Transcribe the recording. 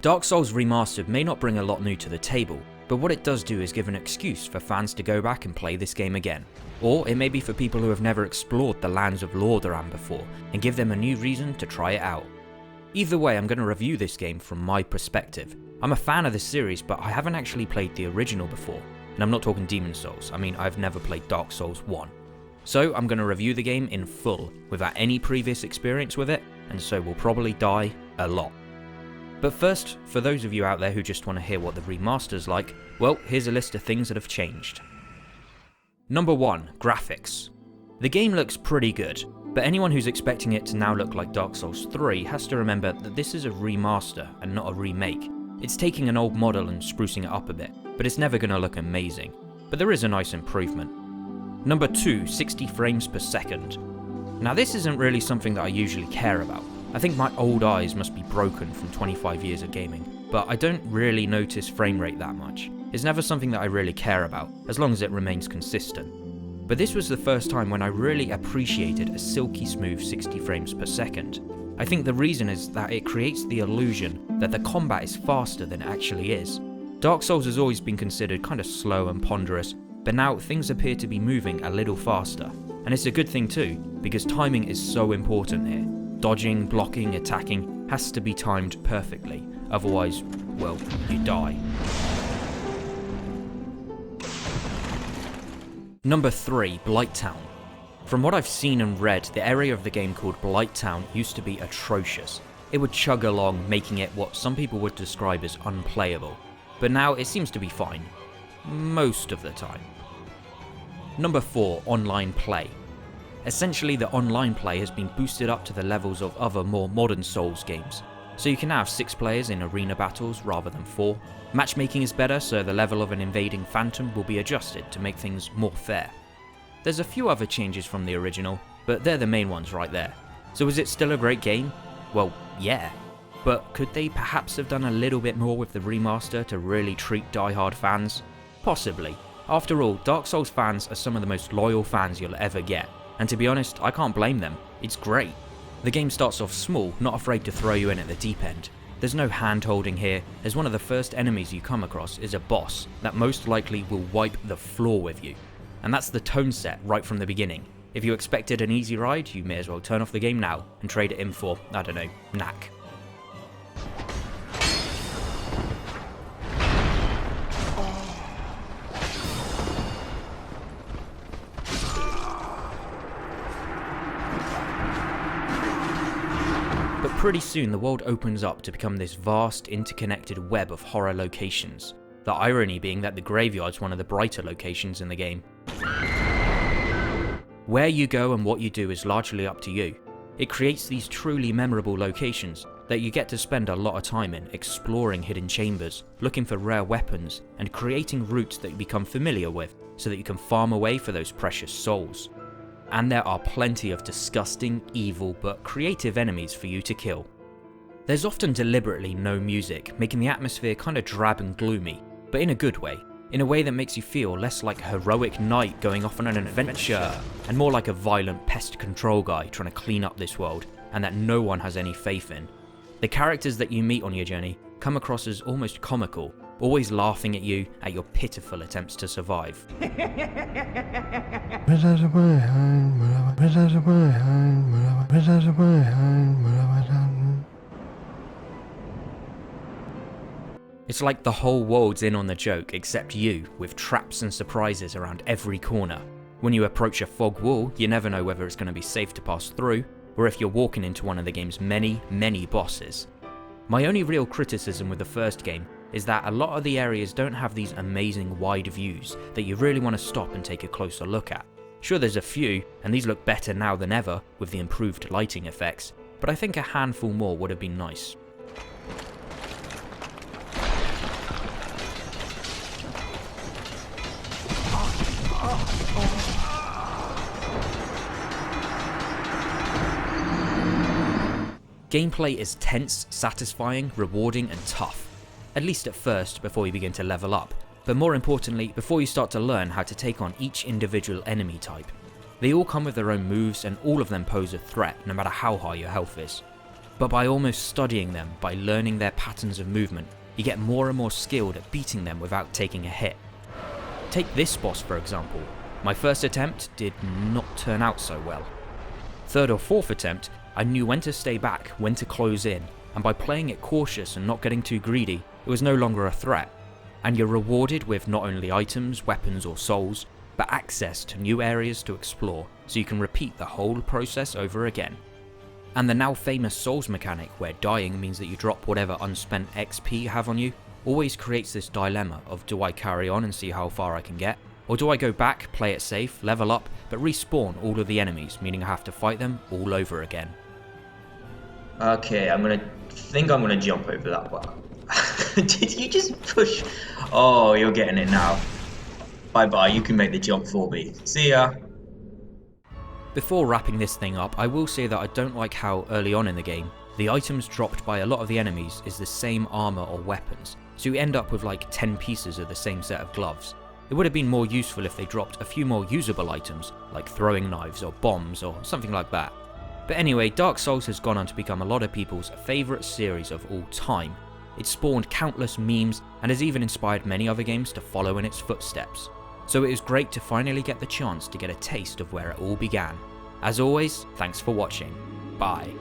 Dark Souls Remastered may not bring a lot new to the table, but what it does do is give an excuse for fans to go back and play this game again. Or it may be for people who have never explored the lands of Lordran before, and give them a new reason to try it out. Either way, I'm going to review this game from my perspective. I'm a fan of the series, but I haven't actually played the original before, and I'm not talking Demon Souls. I mean, I've never played Dark Souls 1. So I'm going to review the game in full, without any previous experience with it, and so we'll probably die a lot. But first, for those of you out there who just want to hear what the remaster's like, well, here's a list of things that have changed. Number 1, graphics. The game looks pretty good, but anyone who's expecting it to now look like Dark Souls 3 has to remember that this is a remaster and not a remake. It's taking an old model and sprucing it up a bit, but it's never going to look amazing. But there is a nice improvement. Number 2, 60 frames per second. Now this isn't really something that I usually care about. I think my old eyes must be broken from 25 years of gaming, but I don't really notice frame rate that much. It's never something that I really care about, as long as it remains consistent. But this was the first time when I really appreciated a silky smooth 60 frames per second. I think the reason is that it creates the illusion that the combat is faster than it actually is. Dark Souls has always been considered kind of slow and ponderous, but now things appear to be moving a little faster. And it's a good thing too, because timing is so important here. Dodging, blocking, attacking has to be timed perfectly, otherwise, well, you die. Number 3, Blight Town. From what I've seen and read, the area of the game called Blight Town used to be atrocious. It would chug along, making it what some people would describe as unplayable. But now it seems to be fine. Most of the time. Number 4, online play. Essentially, the online play has been boosted up to the levels of other more modern Souls games. So you can have 6 players in arena battles rather than 4. Matchmaking is better, so the level of an invading phantom will be adjusted to make things more fair. There's a few other changes from the original, but they're the main ones right there. So is it still a great game? Well, yeah. But could they perhaps have done a little bit more with the remaster to really treat die-hard fans? Possibly. After all, Dark Souls fans are some of the most loyal fans you'll ever get. And to be honest, I can't blame them. It's great. The game starts off small, not afraid to throw you in at the deep end. There's no hand-holding here, as one of the first enemies you come across is a boss that most likely will wipe the floor with you. And that's the tone set right from the beginning. If you expected an easy ride, you may as well turn off the game now and trade it in for, I don't know, knack. But pretty soon the world opens up to become this vast, interconnected web of horror locations. The irony being that the graveyard's one of the brighter locations in the game. Where you go and what you do is largely up to you. It creates these truly memorable locations that you get to spend a lot of time in, exploring hidden chambers, looking for rare weapons, and creating routes that you become familiar with, so that you can farm away for those precious souls. And there are plenty of disgusting, evil, but creative enemies for you to kill. There's often deliberately no music, making the atmosphere kind of drab and gloomy, but in a good way. In a way that makes you feel less like a heroic knight going off on an adventure, and more like a violent pest control guy trying to clean up this world, and that no one has any faith in. The characters that you meet on your journey come across as almost comical, always laughing at you at your pitiful attempts to survive. It's like the whole world's in on the joke except you, with traps and surprises around every corner. When you approach a fog wall, you never know whether it's going to be safe to pass through, or if you're walking into one of the game's many bosses. My only real criticism with the first game is that a lot of the areas don't have these amazing wide views that you really want to stop and take a closer look at. Sure, there's a few, and these look better now than ever with the improved lighting effects, but I think a handful more would have been nice. Gameplay is tense, satisfying, rewarding, and tough. At least at first, before you begin to level up, but more importantly, before you start to learn how to take on each individual enemy type. They all come with their own moves, and all of them pose a threat, no matter how high your health is. but by almost studying them, by learning their patterns of movement, you get more and more skilled at beating them without taking a hit. Take this boss for example. My first attempt did not turn out so well. Third or fourth attempt, I knew when to stay back, when to close in, and by playing it cautious and not getting too greedy, it was no longer a threat. And you're rewarded with not only items, weapons or souls, but access to new areas to explore, so you can repeat the whole process over again. And the now famous Souls mechanic, where dying means that you drop whatever unspent XP you have on you, always creates this dilemma of, do I carry on and see how far I can get? Or do I go back, play it safe, level up, but respawn all of the enemies, meaning I have to fight them all over again? Okay, I'm gonna jump over that one. Did you just push? Oh, you're getting it now. Bye bye, you can make the jump for me. See ya. Before wrapping this thing up, I will say that I don't like how early on in the game, the items dropped by a lot of the enemies is the same armor or weapons, so you end up with like 10 pieces of the same set of gloves. It would have been more useful if they dropped a few more usable items, like throwing knives or bombs or something like that. But anyway, Dark Souls has gone on to become a lot of people's favourite series of all time. It's spawned countless memes and has even inspired many other games to follow in its footsteps. So it is great to finally get the chance to get a taste of where it all began. As always, thanks for watching. Bye.